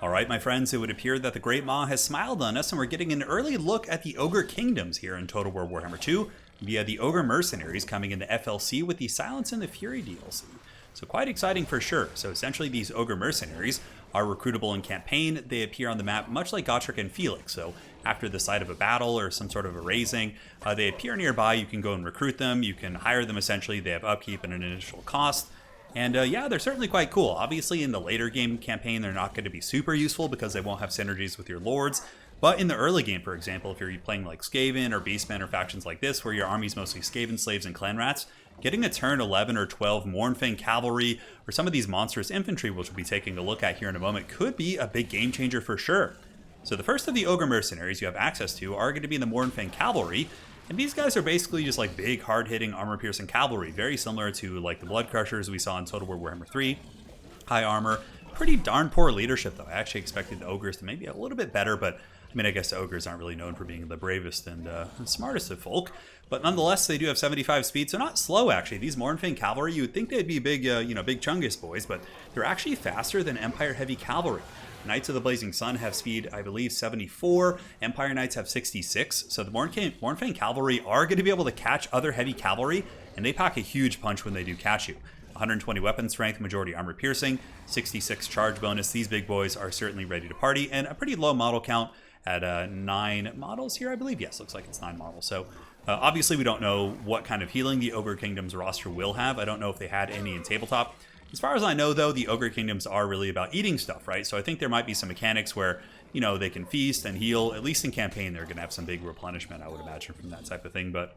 Alright my friends, it would appear that the Great Maw has smiled on us and we're getting an early look at the Ogre Kingdoms here in Total War Warhammer 2 via the Ogre Mercenaries coming into FLC with the Silence and the Fury DLC. So quite exciting for sure. So essentially these Ogre Mercenaries are recruitable in campaign. They appear on the map much like Gotrek and Felix. So after the site of a battle or some sort of a raising, they appear nearby. You can go and recruit them. You can hire them essentially. They have upkeep and an initial cost. And yeah, they're certainly quite cool. Obviously, in the later game campaign, they're not going to be super useful because they won't have synergies with your lords. But in the early game, for example, if you're playing like Skaven or Beastmen or factions like this, where your army's mostly Skaven slaves and clan rats, getting a turn 11 or 12 Mournfang cavalry or some of these monstrous infantry, which we'll be taking a look at here in a moment, could be a big game changer for sure. So the first of the Ogre Mercenaries you have access to are going to be the Mournfang cavalry. And these guys are basically just like big, hard-hitting, armor-piercing cavalry, very similar to like the Blood Crushers we saw in Total War Warhammer 3. High armor, pretty darn poor leadership though. I actually expected the Ogres to maybe a little bit better, but I mean, I guess the Ogres aren't really known for being the bravest and smartest of folk. But nonetheless, they do have 75 speed, so not slow actually. These Mournfang cavalry, you would think they'd be big, big Chungus boys, but they're actually faster than Empire heavy cavalry. Knights of the Blazing Sun have speed, I believe, 74. Empire Knights have 66. So the Mournfang cavalry are going to be able to catch other heavy cavalry, and they pack a huge punch when they do catch you. 120 weapon strength, majority armor piercing, 66 charge bonus. These big boys are certainly ready to party, and a pretty low model count at 9 models here, I believe. Yes, looks like it's 9 models. So obviously we don't know what kind of healing the Ogre Kingdoms roster will have. I don't know if they had any in tabletop. As far as I know, though, the Ogre Kingdoms are really about eating stuff, right? So I think there might be some mechanics where, you know, they can feast and heal. At least in campaign, they're going to have some big replenishment, I would imagine, from that type of thing. But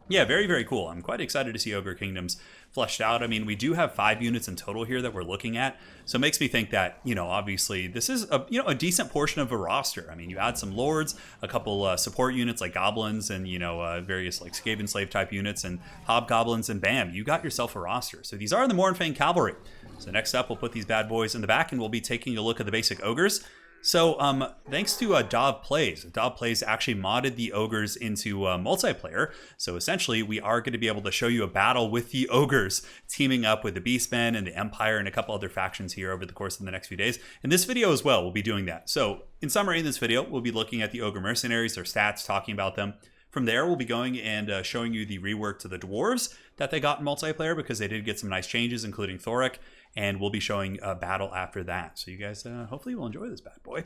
yeah, very, very cool. I'm quite excited to see Ogre Kingdoms fleshed out. I mean, we do have 5 units in total here that we're looking at. So it makes me think that, you know, obviously this is a decent portion of a roster. I mean, you add some lords, a couple support units like goblins and, various like Skaven slave type units and hobgoblins, and bam, you got yourself a roster. So these are the Mournfang cavalry. So next up, we'll put these bad boys in the back and we'll be taking a look at the basic ogres. So thanks to Dwarf Plays actually modded the ogres into multiplayer. So essentially, we are going to be able to show you a battle with the ogres teaming up with the Beastmen and the Empire and a couple other factions here over the course of the next few days. In this video as well, we'll be doing that. So in summary, in this video, we'll be looking at the Ogre Mercenaries, their stats, talking about them. From there, we'll be going and showing you the rework to the Dwarves that they got in multiplayer because they did get some nice changes, including Thorek, and we'll be showing a battle after that. So you guys hopefully will enjoy this bad boy.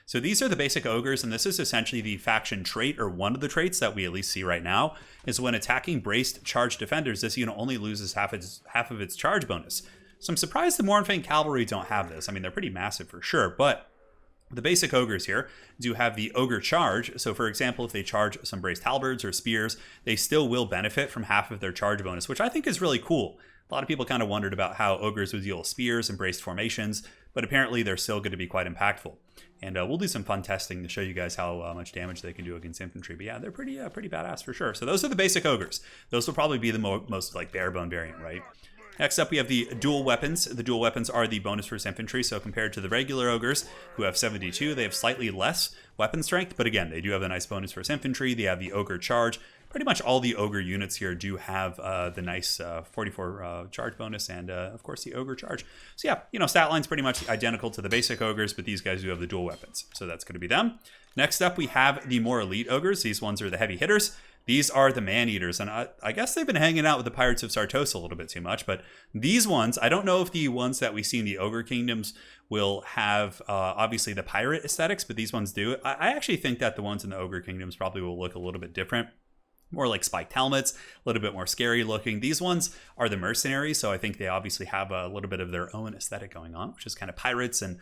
So these are the basic ogres, and this is essentially the faction trait, or one of the traits that we at least see right now, is when attacking braced charged defenders, this unit only loses half of its charge bonus. So I'm surprised the Mournfang Cavalry don't have this. I mean, they're pretty massive for sure, but the basic ogres here do have the ogre charge. So for example, if they charge some braced halberds or spears, they still will benefit from half of their charge bonus, which I think is really cool. A lot of people kind of wondered about how ogres would deal with spears and braced formations, but apparently they're still going to be quite impactful. And we'll do some fun testing to show you guys how much damage they can do against infantry. But yeah, they're pretty badass for sure. So those are the basic ogres. Those will probably be the most like bare bone variant, right? Next up, we have the dual weapons. The dual weapons are the bonus versus infantry. So compared to the regular ogres, who have 72, they have slightly less weapon strength. But again, they do have the nice bonus versus infantry. They have the ogre charge. Pretty much all the ogre units here do have the nice 44 charge bonus and, of course, the ogre charge. So yeah, stat line's pretty much identical to the basic ogres, but these guys do have the dual weapons. So that's going to be them. Next up, we have the more elite ogres. These ones are the heavy hitters. These are the man-eaters, and I guess they've been hanging out with the Pirates of Sartos a little bit too much, but these ones, I don't know if the ones that we see in the Ogre Kingdoms will have, obviously, the pirate aesthetics, but these ones do. I actually think that the ones in the Ogre Kingdoms probably will look a little bit different. More like spiked helmets, a little bit more scary looking. These ones are the mercenaries, so I think they obviously have a little bit of their own aesthetic going on, which is kind of pirates and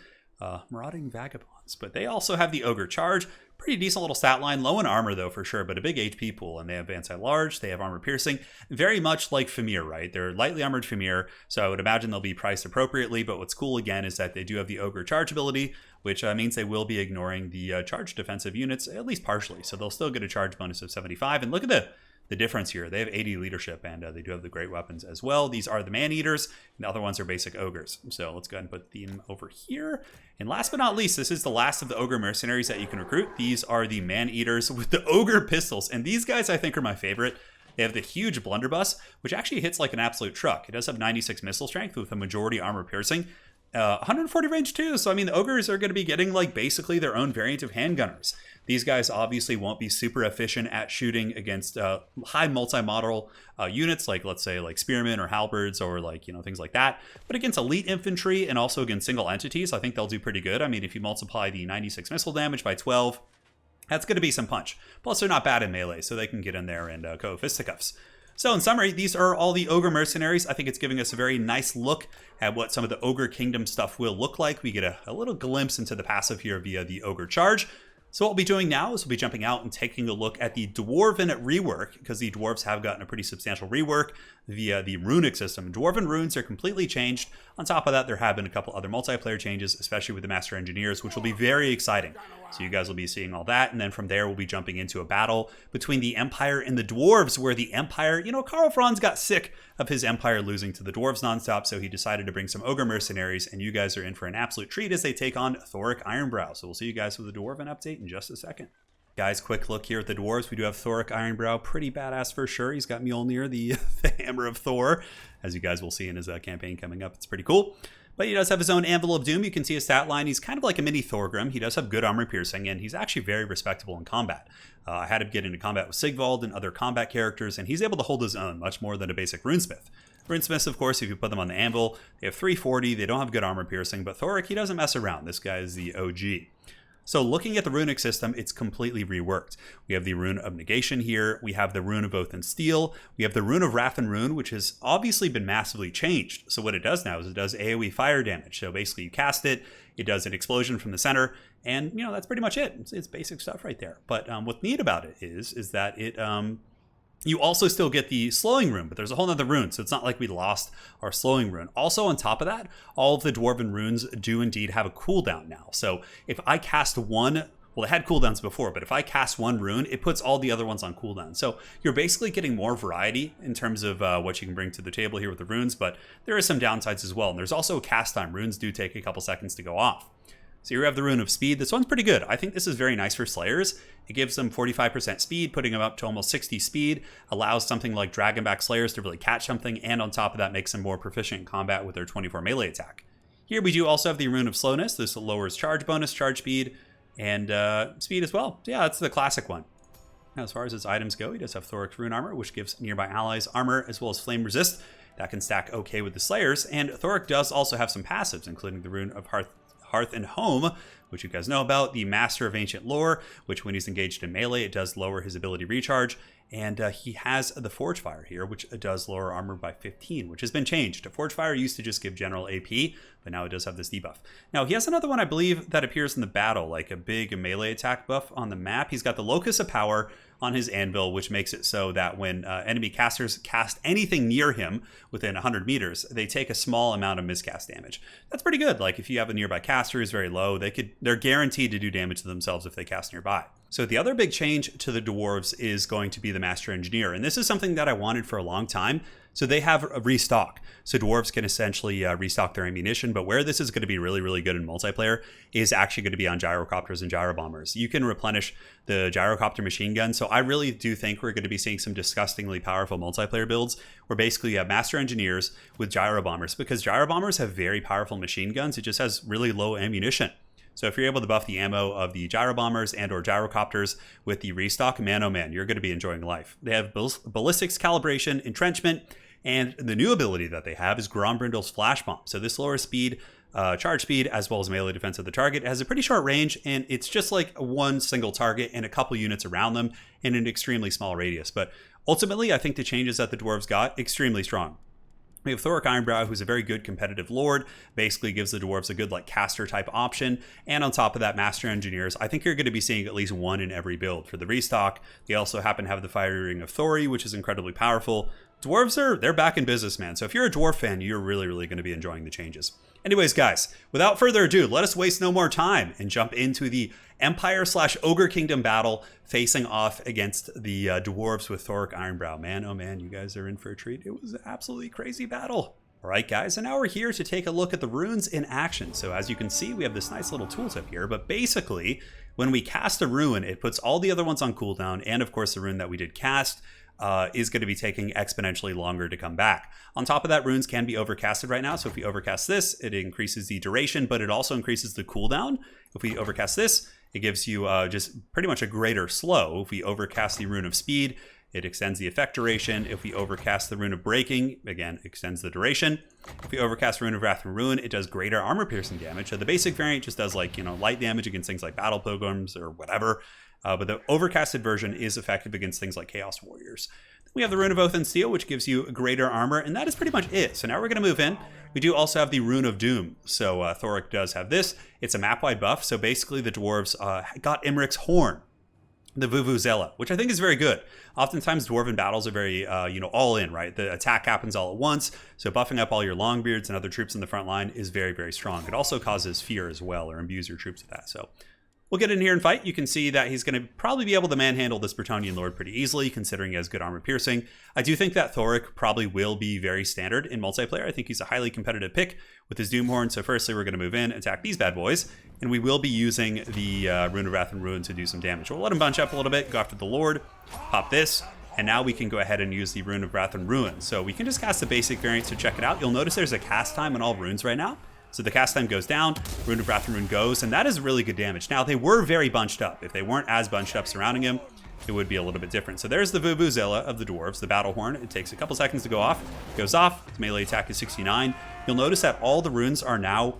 marauding vagabonds. But they also have the ogre charge. Pretty decent little stat line, low in armor though for sure, but a big HP pool, and they have anti-large, they have armor piercing, very much like Famir, right? They're lightly armored Famir, so I would imagine they'll be priced appropriately, but what's cool again is that they do have the ogre charge ability, which means they will be ignoring the charge defensive units, at least partially, so they'll still get a charge bonus of 75, and look at the difference here. They have 80 leadership, and they do have the great weapons as well. These are the man-eaters, and the other ones are basic ogres. So let's go ahead and put them over here. And last but not least, this is the last of the ogre mercenaries that you can recruit. These are the man-eaters with the ogre pistols, and these guys I think are my favorite. They have the huge blunderbuss, which actually hits like an absolute truck. It does have 96 missile strength with a majority armor piercing. 140 range too, so I mean the Ogres are going to be getting like basically their own variant of handgunners. These guys obviously won't be super efficient at shooting against high multi-model units, like let's say like spearmen or halberds or like, you know, things like that. But against elite infantry and also against single entities, I think they'll do pretty good. I mean, if you multiply the 96 missile damage by 12, that's going to be some punch. Plus, they're not bad in melee, so they can get in there and go fisticuffs. So in summary, these are all the Ogre Mercenaries. I think it's giving us a very nice look at what some of the Ogre Kingdom stuff will look like. We get a little glimpse into the passive here via the Ogre Charge. So what we'll be doing now is we'll be jumping out and taking a look at the Dwarven rework, because the Dwarves have gotten a pretty substantial rework via the runic system. Dwarven runes are completely changed. On top of that, there have been a couple other multiplayer changes, especially with the Master Engineers, which will be very exciting. So you guys will be seeing all that, and then from there we'll be jumping into a battle between the Empire and the Dwarves, where the Empire, you know, Karl Franz got sick of his Empire losing to the Dwarves nonstop, so he decided to bring some Ogre Mercenaries, and you guys are in for an absolute treat as they take on Thorek Ironbrow. So we'll see you guys with the Dwarven update in just a second. Guys, quick look here at the Dwarves. We do have Thorek Ironbrow, pretty badass for sure. He's got Mjolnir, the Hammer of Thor, as you guys will see in his campaign coming up. It's pretty cool. But he does have his own Anvil of Doom. You can see his stat line. He's kind of like a mini Thorgrim. He does have good armor piercing, and he's actually very respectable in combat. I had him get into combat with Sigvald and other combat characters, and he's able to hold his own much more than a basic runesmith. Runesmiths, of course, if you put them on the anvil, they have 340. They don't have good armor piercing, but Thorek, he doesn't mess around. This guy is the OG. So looking at the runic system, it's completely reworked. We have the Rune of Negation here. We have the Rune of Oath and Steel. We have the Rune of Wrath and Rune, which has obviously been massively changed. So what it does now is it does AoE fire damage. So basically you cast it, it does an explosion from the center, and you know that's pretty much it. It's basic stuff right there. But what's neat about it is that it you also still get the slowing rune, but there's a whole nother rune, so it's not like we lost our slowing rune. Also, on top of that, all of the Dwarven runes do indeed have a cooldown now. So if I cast one, well, it had cooldowns before, but if I cast one rune, it puts all the other ones on cooldown. So you're basically getting more variety in terms of what you can bring to the table here with the runes, but there is some downsides as well. And there's also a cast time. Runes do take a couple seconds to go off. So here we have the Rune of Speed. This one's pretty good. I think this is very nice for Slayers. It gives them 45% speed, putting them up to almost 60 speed, allows something like Dragonback Slayers to really catch something, and on top of that makes them more proficient in combat with their 24 melee attack. Here we do also have the Rune of Slowness. This lowers charge bonus, charge speed, and speed as well. So yeah, that's the classic one. Now, as far as his items go, he does have Thorek's Rune Armor, which gives nearby allies armor as well as flame resist. That can stack okay with the Slayers, and Thorek does also have some passives, including the Rune of Hearth and Home, which you guys know about, the Master of Ancient Lore, which when he's engaged in melee, it does lower his ability recharge, and he has the Forge Fire here, which does lower armor by 15, which has been changed. Forge Fire used to just give general AP, but now it does have this debuff. Now, he has another one, I believe, that appears in the battle, like a big melee attack buff on the map. He's got the Locus of Power on his anvil, which makes it so that when enemy casters cast anything near him within 100 meters, they take a small amount of miscast damage. That's pretty good. Like if you have a nearby caster who's very low, they're guaranteed to do damage to themselves if they cast nearby. So the other big change to the Dwarves is going to be the Master Engineer, and this is something that I wanted for a long time. So they have a restock. So Dwarves can essentially restock their ammunition, but where this is going to be really, really good in multiplayer is actually going to be on gyrocopters and gyrobombers. You can replenish the gyrocopter machine gun. So I really do think we're going to be seeing some disgustingly powerful multiplayer builds where basically you have Master Engineers with gyrobombers, because gyrobombers have very powerful machine guns. It just has really low ammunition. So if you're able to buff the ammo of the gyrobombers and or gyrocopters with the restock, man, oh man, you're going to be enjoying life. They have ballistics calibration, entrenchment, and the new ability that they have is Grombrindle's Flash Bomb. So this lowers speed, charge speed, as well as melee defense of the target. It has a pretty short range, and it's just like one single target and a couple units around them in an extremely small radius. But ultimately, I think the changes that the Dwarves got, extremely strong. We have Thorek Ironbrow, who's a very good competitive lord, basically gives the Dwarves a good like caster type option. And on top of that, Master Engineers, I think you're going to be seeing at least one in every build for the restock. They also happen to have the Fire Ring of Thori, which is incredibly powerful. Dwarves they're back in business, man. So if you're a Dwarf fan, you're really, really going to be enjoying the changes. Anyways, guys, without further ado, let us waste no more time and jump into the Empire/Ogre Kingdom battle facing off against the Dwarves with Thorek Ironbrow. Man, oh man, you guys are in for a treat. It was an absolutely crazy battle. All right, guys, and now we're here to take a look at the runes in action. So as you can see, we have this nice little tooltip here, but basically, when we cast a rune, it puts all the other ones on cooldown, and of course, the rune that we did cast is going to be taking exponentially longer to come back. On top of that, runes can be overcasted right now. So if we overcast this, it increases the duration, but it also increases the cooldown. If we overcast this, it gives you just pretty much a greater slow. If we overcast the rune of speed, it extends the effect duration. If we overcast the rune of breaking, again, extends the duration. If we overcast rune of wrath and ruin, it does greater armor piercing damage. So the basic variant just does like, light damage against things like battle pilgrims or whatever. But the overcasted version is effective against things like chaos warriors. We have the Rune of Oath and Steel, which gives you greater armor, and that is pretty much it. So now we're going to move in. We do also have the Rune of Doom. So Thorek does have this. It's a map-wide buff. So basically the dwarves got Imric's Horn, the Vuvuzela, which I think is very good. Oftentimes dwarven battles are very, all in, right? The attack happens all at once. So buffing up all your Longbeards and other troops in the front line is very, very strong. It also causes fear as well, or imbues your troops with that. So we'll get in here and fight. You can see that he's going to probably be able to manhandle this Bretonnian Lord pretty easily, considering he has good armor piercing. I do think that Thorek probably will be very standard in multiplayer. I think he's a highly competitive pick with his Doomhorn. So firstly, we're going to move in, attack these bad boys, and we will be using the Rune of Wrath and Ruin to do some damage. We'll let him bunch up a little bit, go after the Lord, pop this, and now we can go ahead and use the Rune of Wrath and Ruin. So we can just cast the basic variant to check it out. You'll notice there's a cast time on all runes right now. So the cast time goes down, Rune of Wrath and Ruin goes, and that is really good damage. Now, they were very bunched up. If they weren't as bunched up surrounding him, it would be a little bit different. So there's the Vuvuzela of the dwarves, the Battle Horn. It takes a couple seconds to go off. It goes off. Its melee attack is 69. You'll notice that all the runes are now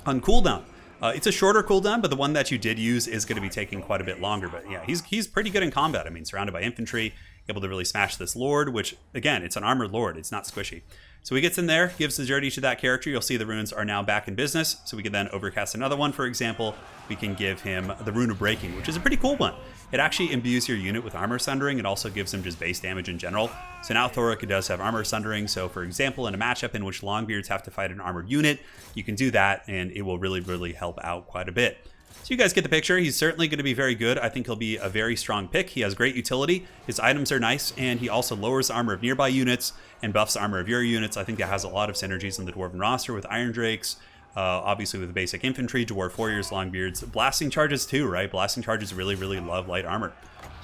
on cooldown. It's a shorter cooldown, but the one that you did use is going to be taking quite a bit longer. But yeah, he's pretty good in combat. I mean, surrounded by infantry, able to really smash this Lord, which, again, it's an armored Lord. It's not squishy. So he gets in there, gives the Dirty to that character. You'll see the runes are now back in business. So we can then overcast another one, for example. We can give him the Rune of Breaking, which is a pretty cool one. It actually imbues your unit with armor sundering. It also gives him just base damage in general. So now Thorek does have armor sundering. So for example, in a matchup in which Longbeards have to fight an armored unit, you can do that and it will really, really help out quite a bit. So you guys get the picture. He's certainly going to be very good. I think he'll be a very strong pick. He has great utility. His items are nice, and he also lowers the armor of nearby units and buffs the armor of your units. I think that has a lot of synergies in the Dwarven roster with Iron Drakes, obviously with basic infantry, Dwarf Warriors, Longbeards, Blasting Charges too, right? Blasting Charges really, really love light armor.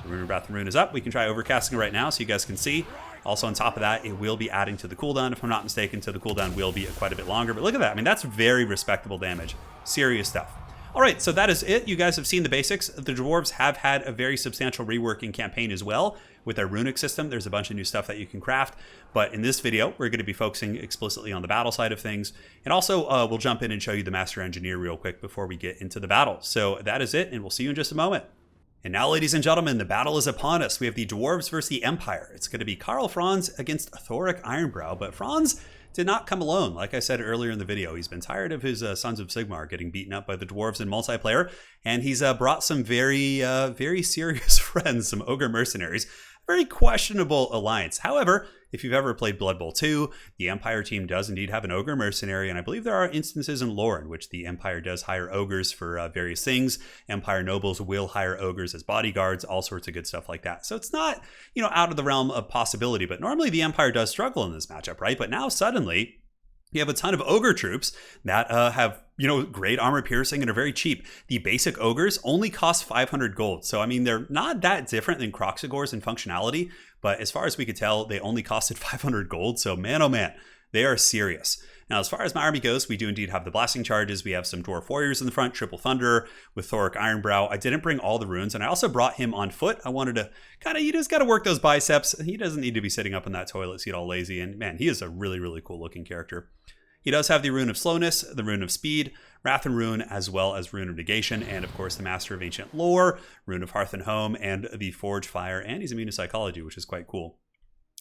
So Rune of Wrath and Ruin is up. We can try overcasting right now so you guys can see. Also on top of that, it will be adding to the cooldown, if I'm not mistaken, so the cooldown will be quite a bit longer. But look at that. I mean, that's very respectable damage. Serious stuff. All right, so that is it. You guys have seen the basics. The Dwarves have had a very substantial reworking campaign as well with their runic system. There's a bunch of new stuff that you can craft. But in this video, we're going to be focusing explicitly on the battle side of things. And also, we'll jump in and show you the Master Engineer real quick before we get into the battle. So that is it, and we'll see you in just a moment. And now, ladies and gentlemen, the battle is upon us. We have the Dwarves versus the Empire. It's going to be Karl Franz against Thorek Ironbrow. But Franz did not come alone. Like I said earlier in the video, he's been tired of his Sons of Sigmar getting beaten up by the dwarves in multiplayer, and he's brought some very serious friends, some Ogre Mercenaries. Very questionable alliance. However, if you've ever played Blood Bowl 2, the Empire team does indeed have an Ogre Mercenary, and I believe there are instances in lore in which the Empire does hire Ogres for various things. Empire nobles will hire Ogres as bodyguards, all sorts of good stuff like that. So it's not, out of the realm of possibility, but normally the Empire does struggle in this matchup, right? But now suddenly, you have a ton of Ogre troops that have, great armor piercing and are very cheap. The basic Ogres only cost 500 gold. So, I mean, they're not that different than Croxagors in functionality, but as far as we could tell, they only costed 500 gold. So, man, oh man, they are serious. Now, as far as my army goes, we do indeed have the Blasting Charges. We have some Dwarf Warriors in the front, Triple Thunder with Thorek Ironbrow. I didn't bring all the runes, and I also brought him on foot. I wanted to you just got to work those biceps. He doesn't need to be sitting up in that toilet seat all lazy, and man, he is a really, really cool looking character. He does have the Rune of Slowness, the Rune of Speed, Wrath and Ruin, as well as Rune of Negation, and of course the Master of Ancient Lore, Rune of Hearth and Home, and the Forge Fire, and he's immune to Psychology, which is quite cool.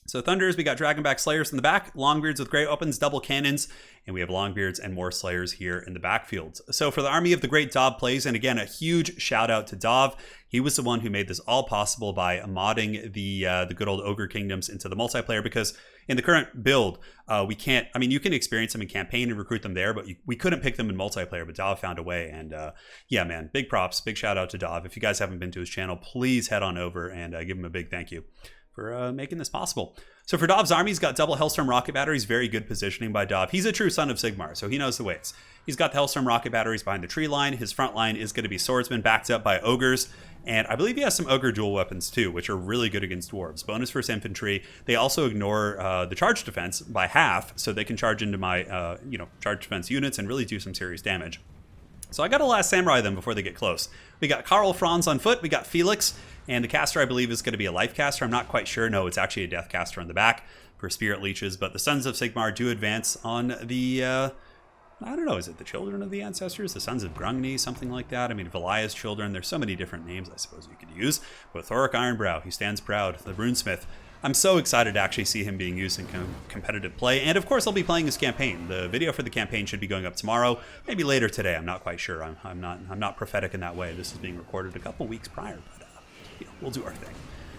So Thunders, we got Dragonback Slayers in the back, Longbeards with great weapons, double cannons, and we have Longbeards and more Slayers here in the backfields. So for the army of the great Dav plays, and again, a huge shout out to Dav. He was the one who made this all possible by modding the good old Ogre Kingdoms into the multiplayer, because in the current build, we can't, you can experience them in campaign and recruit them there, but we couldn't pick them in multiplayer, but Dav found a way. And yeah, man, big props, big shout out to Dav. If you guys haven't been to his channel, please head on over and give him a big thank you for making this possible. So for Dav's army, he's got double Hellstorm rocket batteries, very good positioning by Dav. He's a true son of Sigmar, so he knows the ways. He's got the Hellstorm rocket batteries behind the tree line. His front line is going to be swordsmen backed up by ogres. And I believe he has some Ogre dual weapons too, which are really good against Dwarves. Bonus versus infantry. They also ignore the charge defense by half, so they can charge into my charge defense units and really do some serious damage. So I got to Last Samurai them before they get close. We got Karl Franz on foot, we got Felix, and the caster I believe is going to be a life caster. I'm not quite sure. No, it's actually a death caster on the back for Spirit Leeches, but the Sons of Sigmar do advance on the, I don't know, is it the Children of the Ancestors? The Sons of Grungni, something like that? I mean, Valia's Children, there's so many different names I suppose you could use. But Thorek Ironbrow, he stands proud, the Runesmith. I'm so excited to actually see him being used in competitive play, and of course I'll be playing his campaign. The video for the campaign should be going up tomorrow, maybe later today. I'm not quite sure. I'm not prophetic in that way. This is being recorded a couple weeks prior, but we'll do our thing.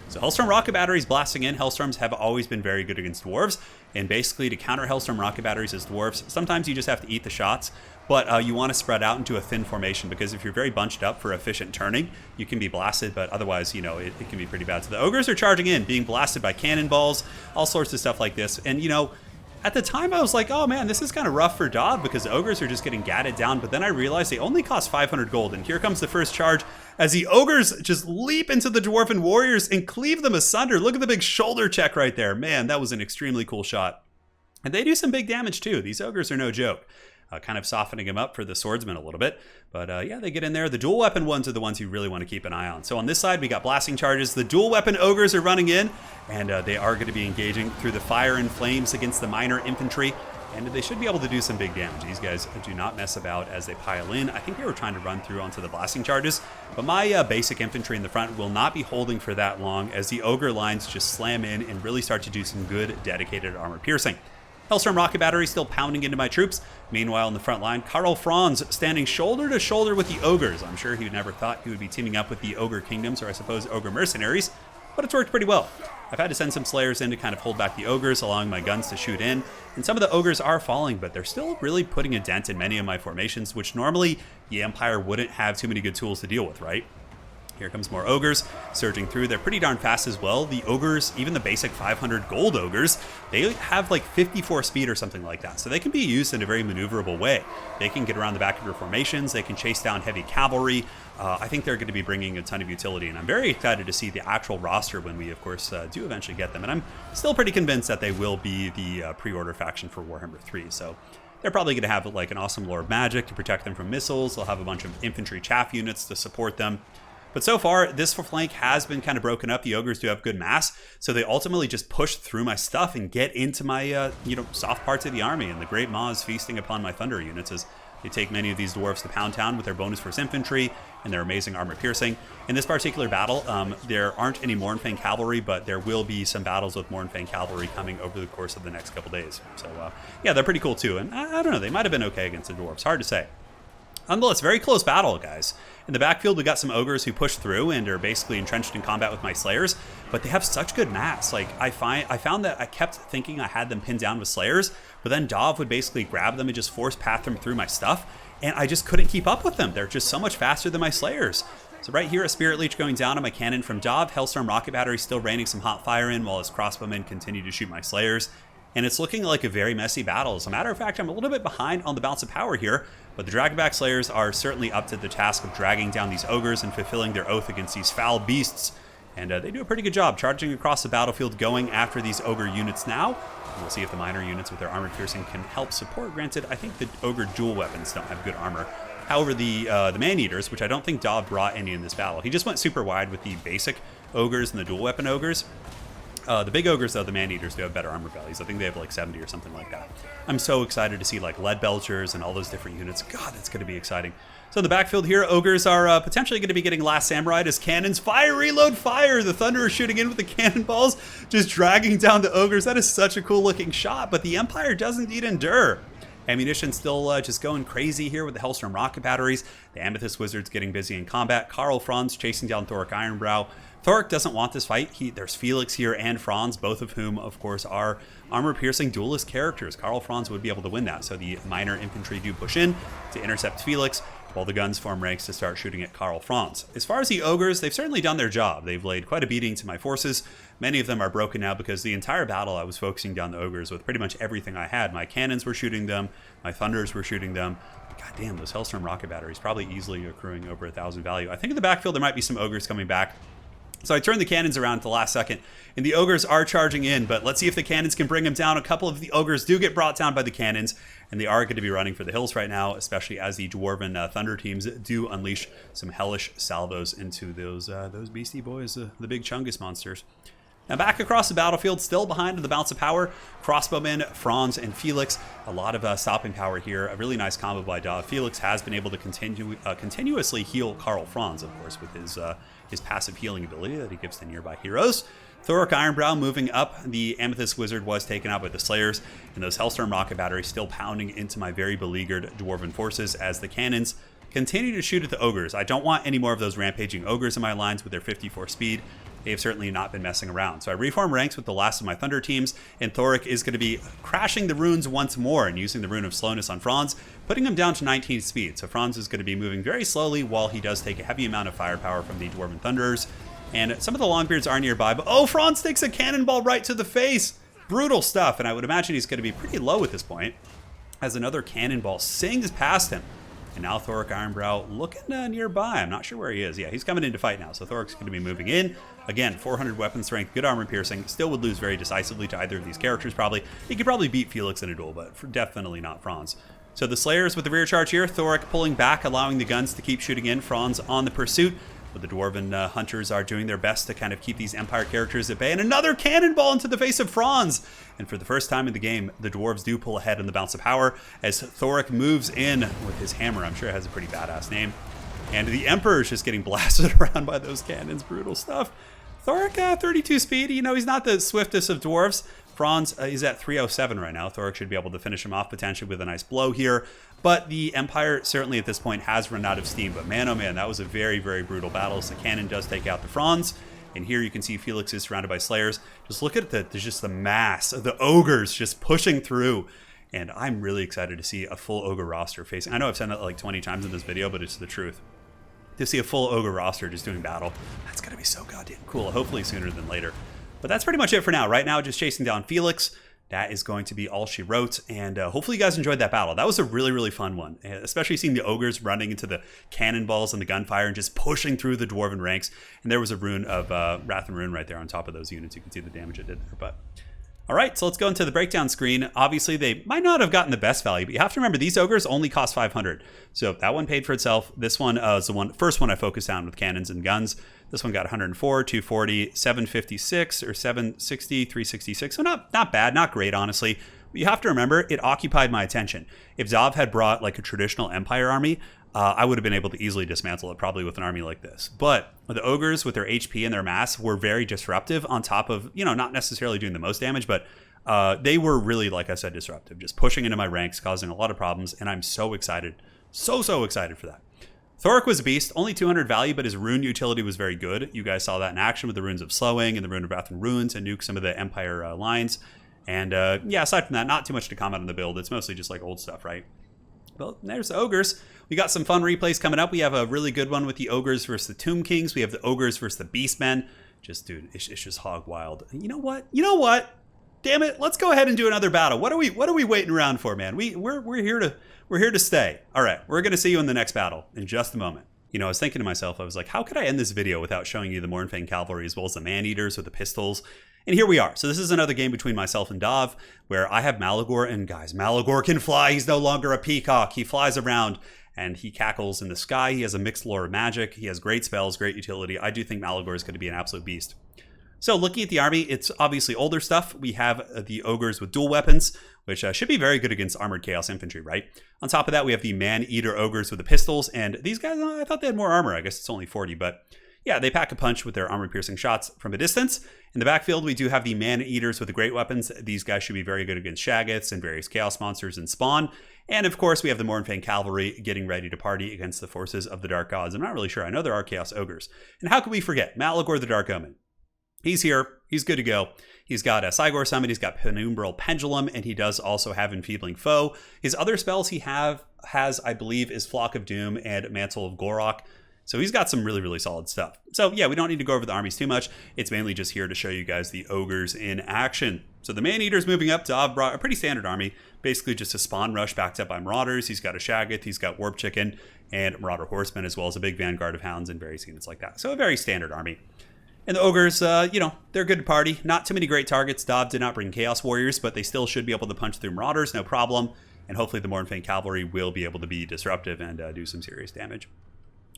So Hellstorm rocket batteries blasting in. Hellstorms have always been very good against dwarves, and basically to counter Hellstorm rocket batteries as dwarves, sometimes you just have to eat the shots, but you want to spread out into a thin formation, because if you're very bunched up for efficient turning, you can be blasted, but otherwise, it can be pretty bad. So the ogres are charging in, being blasted by cannonballs, all sorts of stuff like this, and at the time I was like, oh man, this is kind of rough for Dav, because the ogres are just getting gatted down, but then I realized they only cost 500 gold, and here comes the first charge as the ogres just leap into the dwarven warriors and cleave them asunder. Look at the big shoulder check right there. Man, that was an extremely cool shot. And they do some big damage too. These ogres are no joke. Kind of softening him up for the swordsman a little bit. But yeah, they get in there. The dual weapon ones are the ones you really want to keep an eye on. So on this side, we got blasting charges. The dual weapon ogres are running in, and they are going to be engaging through the fire and flames against the minor infantry. And they should be able to do some big damage. These guys do not mess about as they pile in. I think they were trying to run through onto the blasting charges, but my basic infantry in the front will not be holding for that long as the ogre lines just slam in and really start to do some good dedicated armor piercing. Hellstorm rocket battery still pounding into my troops. Meanwhile, in the front line, Karl Franz standing shoulder to shoulder with the ogres. I'm sure he never thought he would be teaming up with the Ogre Kingdoms, or I suppose Ogre Mercenaries, but it's worked pretty well. I've had to send some Slayers in to kind of hold back the ogres, allowing my guns to shoot in, and some of the ogres are falling, but they're still really putting a dent in many of my formations, which normally the Empire wouldn't have too many good tools to deal with, right? Here comes more ogres surging through. They're pretty darn fast as well. The ogres, even the basic 500 gold ogres, they have like 54 speed or something like that. So they can be used in a very maneuverable way. They can get around the back of your formations. They can chase down heavy cavalry. I think they're going to be bringing a ton of utility, and I'm very excited to see the actual roster when we, of course, do eventually get them. And I'm still pretty convinced that they will be the pre-order faction for Warhammer 3. So they're probably going to have like an awesome Lord of Magic to protect them from missiles. They'll have a bunch of infantry chaff units to support them. But so far, this flank has been kind of broken up. The ogres do have good mass, so they ultimately just push through my stuff and get into my, soft parts of the army. And the Great Maw is feasting upon my thunder units as they take many of these dwarfs to Pound Town with their bonus versus infantry and their amazing armor piercing. In this particular battle, there aren't any Mournfang cavalry, but there will be some battles with Mournfang cavalry coming over the course of the next couple days. So yeah, they're pretty cool too. And I don't know, they might have been okay against the dwarfs. Hard to say. Nonetheless, very close battle, guys. In the backfield, we got some ogres who push through and are basically entrenched in combat with my slayers, but they have such good mass. Like, I found that I kept thinking I had them pinned down with slayers, but then Dav would basically grab them and just force path them through my stuff, and I just couldn't keep up with them. They're just so much faster than my slayers. So right here, a Spirit Leech going down on my cannon from Dav. Hellstorm rocket battery still raining some hot fire in while his crossbowmen continue to shoot my slayers. And it's looking like a very messy battle. As a matter of fact, I'm a little bit behind on the balance of power here, but the Dragonback Slayers are certainly up to the task of dragging down these ogres and fulfilling their oath against these foul beasts. And they do a pretty good job charging across the battlefield, going after these ogre units now. And we'll see if the minor units with their armor piercing can help support. Granted, I think the ogre dual weapons don't have good armor. However, the man-eaters, which I don't think Dav brought any in this battle, he just went super wide with the basic ogres and the dual weapon ogres. The big ogres, though, the man-eaters, do have better armor values. I think they have like 70 or something like that. I'm so excited to see like lead belchers and all those different units. God, that's going to be exciting. So in the backfield here, ogres are potentially going to be getting Last Samurai as cannons. Fire, reload, fire! The Thunder is shooting in with the cannonballs, just dragging down the ogres. That is such a cool looking shot, but the Empire does indeed endure. Ammunition still just going crazy here with the Hellstorm rocket batteries. The Amethyst Wizards getting busy in combat. Karl Franz chasing down Thorek Ironbrow. Thorek doesn't want this fight. There's Felix here and Franz, both of whom, of course, are armor-piercing duelist characters. Karl Franz would be able to win that, so the minor infantry do push in to intercept Felix, while the guns form ranks to start shooting at Karl Franz. As far as the ogres, they've certainly done their job. They've laid quite a beating to my forces. Many of them are broken now because the entire battle I was focusing down the ogres with pretty much everything I had. My cannons were shooting them, my thunders were shooting them, God damn, those Hellstorm rocket batteries probably easily accruing over 1,000 value. I think in the backfield there might be some Ogres coming back. So I turned the cannons around at the last second, and the Ogres are charging in, but let's see if the cannons can bring them down. A couple of the Ogres do get brought down by the cannons, and they are going to be running for the hills right now, especially as the Dwarven Thunder teams do unleash some hellish salvos into those beastie boys, the big Chungus monsters. Now back across the battlefield, still behind the balance of power, crossbowmen, Franz, and Felix. A lot of stopping power here. A really nice combo by Dawi. Felix has been able to continuously heal Karl Franz, of course, with his passive healing ability that he gives to nearby heroes. Thorek Ironbrow moving up. The Amethyst Wizard was taken out by the Slayers, and those Hellstorm rocket batteries still pounding into my very beleaguered Dwarven forces as the cannons continue to shoot at the Ogres. I don't want any more of those rampaging Ogres in my lines with their 54 speed. They have certainly not been messing around. So I reform ranks with the last of my Thunder teams, and Thorek is going to be crashing the runes once more and using the Rune of Slowness on Franz, putting him down to 19 speed. So Franz is going to be moving very slowly while he does take a heavy amount of firepower from the Dwarven Thunderers. And some of the Longbeards are nearby, but oh, Franz takes a cannonball right to the face. Brutal stuff, and I would imagine he's going to be pretty low at this point as another cannonball sings past him. And now Thorek Ironbrow looking nearby. I'm not sure where he is. Yeah, he's coming in to fight now. So Thorek's going to be moving in. Again, 400 weapon strength, good armor piercing. Still would lose very decisively to either of these characters probably. He could probably beat Felix in a duel, but definitely not Franz. So the Slayers with the rear charge here. Thorek pulling back, allowing the guns to keep shooting in. Franz on the pursuit. But the Dwarven hunters are doing their best to kind of keep these Empire characters at bay. And another cannonball into the face of Franz. And for the first time in the game, the Dwarves do pull ahead in the Bounce of Power as Thorek moves in with his hammer. I'm sure it has a pretty badass name. And the Emperor is just getting blasted around by those cannons. Brutal stuff. Thorek, 32 speed. You know, he's not the swiftest of Dwarves. Franz is at 307 right now. Thorek should be able to finish him off potentially with a nice blow here. But the Empire certainly at this point has run out of steam. But man, oh man, that was a very, very brutal battle. So the cannon does take out the Franz. And here you can see Felix is surrounded by Slayers. Just look at there's just the mass of the Ogres just pushing through. And I'm really excited to see a full Ogre roster facing. I know I've said that like 20 times in this video, but it's the truth. To see a full Ogre roster just doing battle, that's going to be so goddamn cool. Hopefully sooner than later. But that's pretty much it for now. Right now, just chasing down Felix. That is going to be all she wrote, and hopefully you guys enjoyed that battle. That was a really, really fun one, especially seeing the Ogres running into the cannonballs and the gunfire and just pushing through the Dwarven ranks. And there was a rune of Wrath and Rune right there on top of those units. You can see the damage it did there. But all right, so let's go into the breakdown screen. Obviously, they might not have gotten the best value, but you have to remember these Ogres only cost 500. So that one paid for itself. This one is the first one I focused on with cannons and guns. This one got 104, 240, 756, or 760, 366. So not bad, not great, honestly. But you have to remember, it occupied my attention. If Dav had brought like a traditional Empire army, I would have been able to easily dismantle it, probably with an army like this. But the Ogres, with their HP and their mass, were very disruptive on top of, you know, not necessarily doing the most damage, but they were really, like I said, disruptive. Just pushing into my ranks, causing a lot of problems, and I'm so excited. So excited for that. Thorek was a beast, only 200 value, but his rune utility was very good. You guys saw that in action with the runes of slowing and the rune of Wrath and Rune to nuke some of the Empire lines. And yeah, aside from that, not too much to comment on the build. It's mostly just like old stuff, right? Well, there's the Ogres. We got some fun replays coming up. We have a really good one with the Ogres versus the Tomb Kings. We have the Ogres versus the Beastmen. Just, dude, it's just hog wild. You know what? Damn it! Let's go ahead and do another battle. What are we waiting around for, man? We're here to stay. All right, we're gonna see you in the next battle in just a moment. You know, I was thinking to myself, I was like, how could I end this video without showing you the Mournfang Cavalry as well as the Man-Eaters with the pistols? And here we are. So this is another game between myself and Dav, where I have Malagor, and guys, Malagor can fly. He's no longer a peacock. He flies around and he cackles in the sky. He has a mixed lore of magic. He has great spells, great utility. I do think Malagor is going to be an absolute beast. So looking at the army, it's obviously older stuff. We have the Ogres with dual weapons, which should be very good against armored Chaos Infantry, right? On top of that, we have the Man-Eater Ogres with the pistols, and these guys, I thought they had more armor. I guess it's only 40, but yeah, they pack a punch with their armor-piercing shots from a distance. In the backfield, we do have the Man-Eaters with the great weapons. These guys should be very good against Shaggoths and various Chaos monsters and Spawn. And of course, we have the Mournfang Cavalry getting ready to party against the forces of the Dark Gods. I'm not really sure. I know there are Chaos Ogres. And how could we forget Malagor the Dark Omen? He's here. He's good to go. He's got a Cygor Summon. He's got Penumbral Pendulum, and he does also have Enfeebling Foe. His other spells he has, I believe, is Flock of Doom and Mantle of Gorok. So he's got some really, really solid stuff. So yeah, we don't need to go over the armies too much. It's mainly just here to show you guys the Ogres in action. So the Man-Eater's moving up. Dav brought a pretty standard army, basically just a spawn rush backed up by Marauders. He's got a Shaggoth, he's got Warp Chicken, and Marauder Horsemen, as well as a big Vanguard of Hounds and various units like that. So a very standard army. And the Ogres, you know, they're good to party. Not too many great targets. Dav did not bring Chaos Warriors, but they still should be able to punch through Marauders, no problem. And hopefully the Mornfang Cavalry will be able to be disruptive and do some serious damage.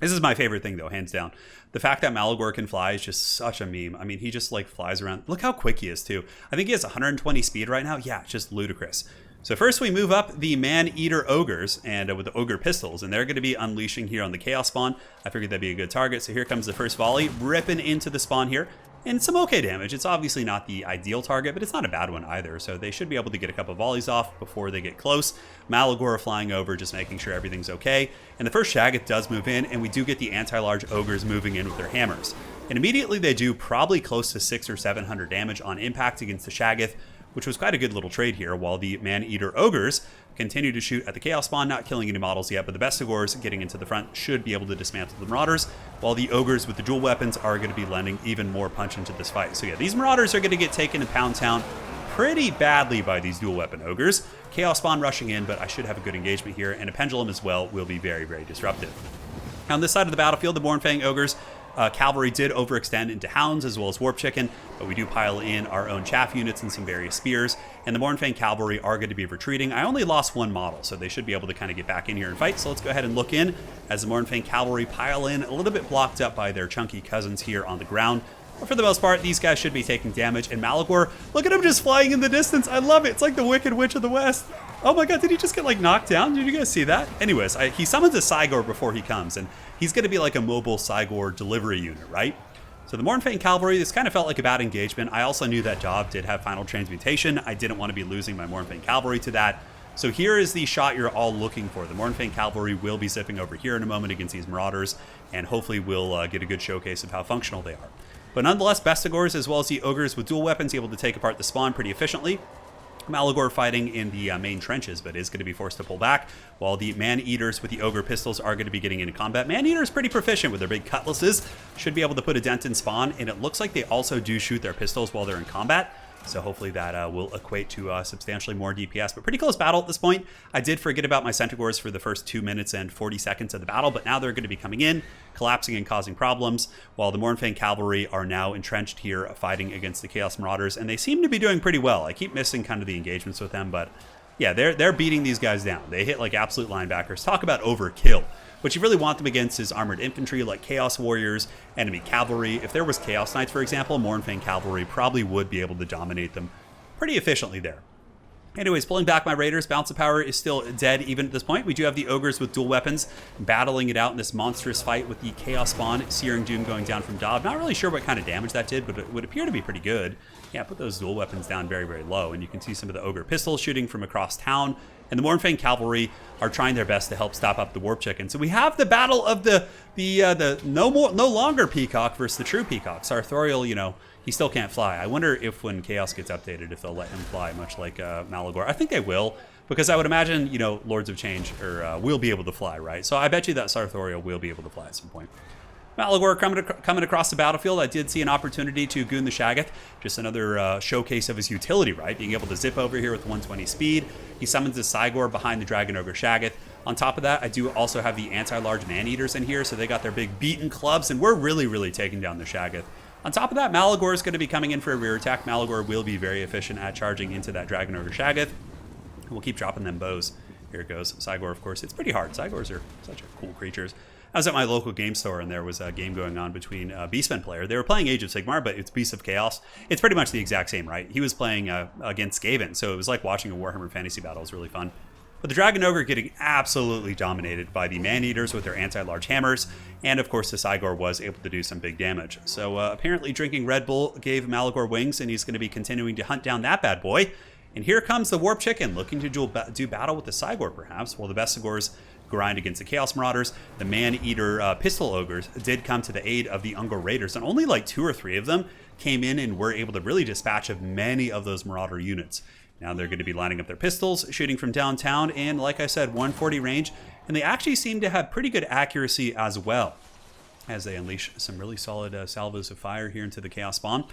This is my favorite thing, though, hands down. The fact that Malagor can fly is just such a meme. I mean, he just, like, flies around. Look how quick he is, too. I think he has 120 speed right now. Yeah, it's just ludicrous. So first we move up the Man-Eater Ogres and with the Ogre Pistols, and they're going to be unleashing here on the Chaos Spawn. I figured that'd be a good target, so here comes the first volley, ripping into the spawn here. And some okay damage. It's obviously not the ideal target, but it's not a bad one either, so they should be able to get a couple volleys off before they get close. Malagor flying over, just making sure everything's okay. And the first Shaggoth does move in, and we do get the anti-large Ogres moving in with their hammers. And immediately they do probably close to 600 or 700 damage on impact against the Shaggoth, which was quite a good little trade here, while the Man-Eater Ogres continue to shoot at the Chaos Spawn, not killing any models yet, but the Bestigors getting into the front should be able to dismantle the Marauders, while the Ogres with the dual weapons are going to be lending even more punch into this fight. So yeah, these Marauders are going to get taken to Pound Town pretty badly by these dual weapon Ogres. Chaos Spawn rushing in, but I should have a good engagement here, and a Pendulum as well will be very, very disruptive. On this side of the battlefield, the Mornfang Ogres Cavalry did overextend into Hounds as well as Warp Chicken, but we do pile in our own Chaff units and some various spears, and the Mornfang Cavalry are going to be retreating. I only lost one model, so they should be able to kind of get back in here and fight, so let's go ahead and look in as the Mornfang Cavalry pile in, a little bit blocked up by their chunky cousins here on the ground. But for the most part, these guys should be taking damage, and Malagor, look at him just flying in the distance. I love it. It's like the Wicked Witch of the West. Oh my god, did he just get like knocked down? Did you guys see that? Anyways, he summons a Cygor before he comes, and he's going to be like a mobile Cygor delivery unit, right? So the Mornfang Cavalry, this kind of felt like a bad engagement. I also knew that Dav did have Final Transmutation. I didn't want to be losing my Mornfang Cavalry to that. So here is the shot you're all looking for. The Mornfang Cavalry will be zipping over here in a moment against these Marauders, and hopefully we'll get a good showcase of how functional they are. But nonetheless, Bestigors as well as the Ogres with dual weapons able to take apart the spawn pretty efficiently. Malagor fighting in the main trenches, but is going to be forced to pull back, while the Man-Eaters with the Ogre Pistols are going to be getting into combat. Man-Eaters pretty proficient with their big cutlasses, should be able to put a dent in spawn, and it looks like they also do shoot their pistols while they're in combat. So hopefully that will equate to substantially more DPS. But pretty close battle at this point. I did forget about my Centaurs for the first 2 minutes and 40 seconds of the battle, but now they're going to be coming in, collapsing and causing problems, while the Mornfang Cavalry are now entrenched here fighting against the Chaos Marauders, and they seem to be doing pretty well. I keep missing kind of the engagements with them, but yeah, they're beating these guys down. They hit like absolute linebackers. Talk about overkill. What you really want them against is armored infantry like Chaos Warriors, enemy cavalry. If there was Chaos Knights, for example, Mornfang Cavalry probably would be able to dominate them pretty efficiently there. Anyways, pulling back my Raiders, Balance of Power is still dead even at this point. We do have the Ogres with dual weapons battling it out in this monstrous fight with the Chaos Spawn, Searing Doom going down from Dav. Not really sure what kind of damage that did, but it would appear to be pretty good. Yeah, put those dual weapons down very, very low, and you can see some of the Ogre Pistols shooting from across town. And the Mornfang Cavalry are trying their best to help stop up the Warp Chicken. So we have the battle of the no longer Peacock versus the true Peacock. Sartorial, you know, he still can't fly. I wonder if when Chaos gets updated, if they'll let him fly, much like Malagor. I think they will, because I would imagine, you know, Lords of Change will be able to fly, right? So I bet you that Sartorial will be able to fly at some point. Malagor coming across the battlefield. I did see an opportunity to goon the Shaggoth. Just another showcase of his utility, right? Being able to zip over here with 120 speed. He summons his Cygor behind the Dragon Ogre Shaggoth. On top of that, I do also have the anti-large Man-Eaters in here, so they got their big beaten clubs, and we're really, really taking down the Shaggoth. On top of that, Malagor is going to be coming in for a rear attack. Malagor will be very efficient at charging into that Dragon Ogre Shaggoth. We'll keep dropping them bows. Here it goes. Cygor, of course. It's pretty hard. Cygors are such cool creatures. I was at my local game store, and there was a game going on between a Beastmen player. They were playing Age of Sigmar, but it's Beasts of Chaos. It's pretty much the exact same, right? He was playing against Skaven, so it was like watching a Warhammer fantasy battle. It was really fun. But the Dragon Ogre getting absolutely dominated by the Man-Eaters with their anti-large hammers, and of course the Cygor was able to do some big damage. So apparently drinking Red Bull gave Malagor wings, and he's going to be continuing to hunt down that bad boy. And here comes the Warp Chicken, looking to do battle with the Cygor perhaps, while the Bestigors grind against the Chaos Marauders. The Man-Eater Pistol Ogres did come to the aid of the Ungor Raiders, and only like 2 or 3 of them came in and were able to really dispatch of many of those Marauder units. Now they're going to be lining up their pistols, shooting from downtown, and like I said, 140 range, and they actually seem to have pretty good accuracy as well, as they unleash some really solid salvos of fire here into the Chaos Spawn.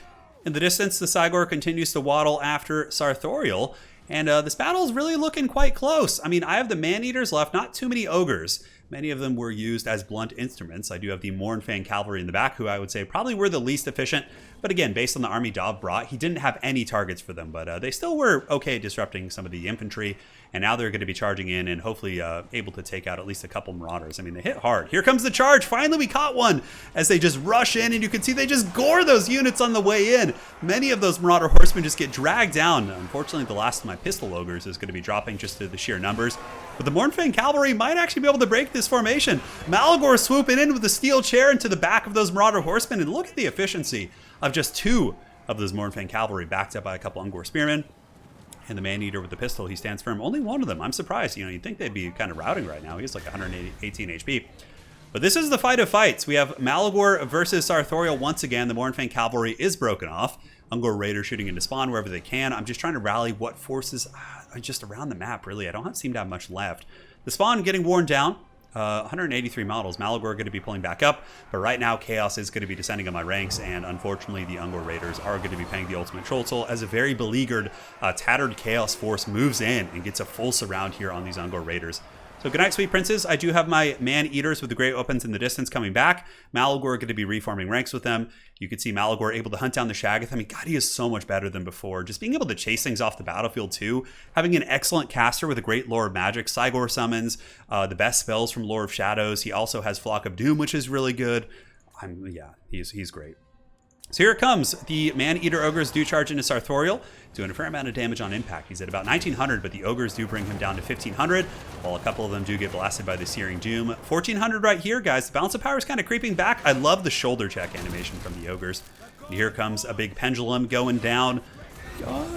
In the distance, the Cygor continues to waddle after Sartorial, and this battle is really looking quite close. I mean, I have the Man-Eaters left, not too many Ogres. Many of them were used as blunt instruments. I do have the Mournfang Cavalry in the back, who I would say probably were the least efficient. But again, based on the army Dav brought, he didn't have any targets for them. But they still were okay disrupting some of the infantry. And now they're going to be charging in and hopefully able to take out at least a couple Marauders. I mean, they hit hard. Here comes the charge. Finally, we caught one as they just rush in. And you can see they just gore those units on the way in. Many of those Marauder Horsemen just get dragged down. Unfortunately, the last of my Pistol Ogres is going to be dropping just to the sheer numbers. But the Mournfang Cavalry might actually be able to break this formation. Malagor swooping in with the steel chair into the back of those Marauder Horsemen. And look at the efficiency of just 2 of those Mournfang Cavalry backed up by a couple Ungor Spearmen. And the Man-Eater with the pistol, he stands firm. Only one of them. I'm surprised. You know, you'd think they'd be kind of routing right now. He's like 118 HP. But this is the fight of fights. We have Malagor versus Sartorial once again. The Mournfang Cavalry is broken off. Ungor Raiders shooting into spawn wherever they can. I'm just trying to rally what forces are just around the map, really. I don't seem to have much left. The spawn getting worn down. 183 models. Malagor going to be pulling back up, but right now Chaos is going to be descending on my ranks, and unfortunately the Ungor Raiders are going to be paying the ultimate troll toll as a very beleaguered, tattered Chaos force moves in and gets a full surround here on these Ungor Raiders. So good night, sweet princes. I do have my Man-Eaters with the great weapons in the distance coming back. Malagor going to be reforming ranks with them. You can see Malagor able to hunt down the Shaggoth. I mean, God, he is so much better than before. Just being able to chase things off the battlefield too. Having an excellent caster with a great Lore of Magic. Cygor summons the best spells from Lore of Shadows. He also has Flock of Doom, which is really good. Yeah, he's great. So here it comes. The Man-Eater Ogres do charge into Sartorial, doing a fair amount of damage on impact. He's at about 1900, but the Ogres do bring him down to 1500, while a couple of them do get blasted by the Searing Doom. 1400 right here, guys. The balance of power is kind of creeping back. I love the shoulder check animation from the Ogres. And here comes a big pendulum going down.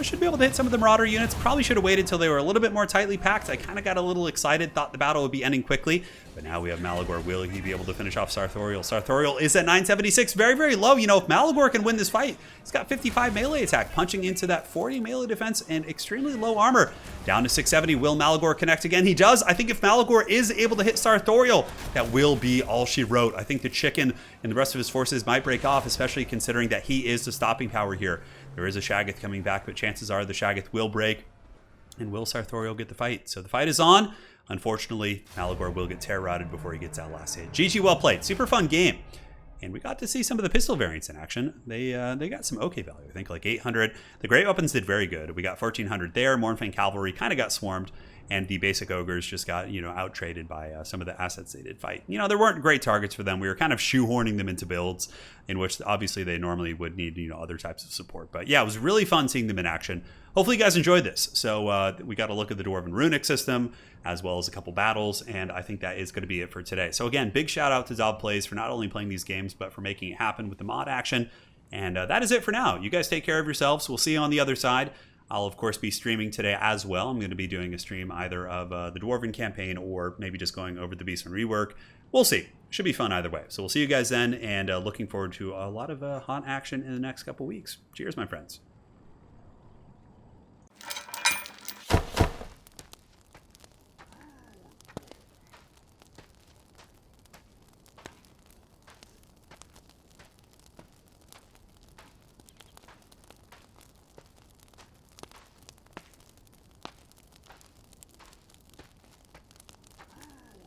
Should be able to hit some of the Marauder units. Probably should have waited till they were a little bit more tightly packed. I kind of got a little excited, thought the battle would be ending quickly. But now we have Malagor. Will he be able to finish off Sartorial? Sartorial is at 976, very, very low. You know, if Malagor can win this fight, he's got 55 melee attack, punching into that 40 melee defense and extremely low armor. Down to 670. Will Malagor connect again? He does. I think if Malagor is able to hit Sartorial, that will be all she wrote. I think the chicken and the rest of his forces might break off, especially considering that he is the stopping power here. There is a Shaggoth coming back, but chances are the Shaggoth will break. And will Sartorial get the fight? So the fight is on. Unfortunately, Malagor will get terror-routed before he gets that last hit. GG, well played. Super fun game. And we got to see some of the pistol variants in action. They got some okay value. I think like 800. The great weapons did very good. We got 1400 there. Mournfang Cavalry kind of got swarmed. And the basic Ogres just got, you know, out-traded by some of the assets they did fight. You know, there weren't great targets for them. We were kind of shoehorning them into builds in which obviously they normally would need, you know, other types of support. But yeah, it was really fun seeing them in action. Hopefully you guys enjoyed this. So we got a look at the Dwarven Runic system as well as a couple battles. And I think that is going to be it for today. So again, big shout out to Dob Plays for not only playing these games, but for making it happen with the mod action. And that is it for now. You guys take care of yourselves. We'll see you on the other side. I'll, of course, be streaming today as well. I'm going to be doing a stream either of the Dwarven campaign or maybe just going over the Beastmen rework. We'll see. Should be fun either way. So we'll see you guys then, and looking forward to a lot of hot action in the next couple weeks. Cheers, my friends.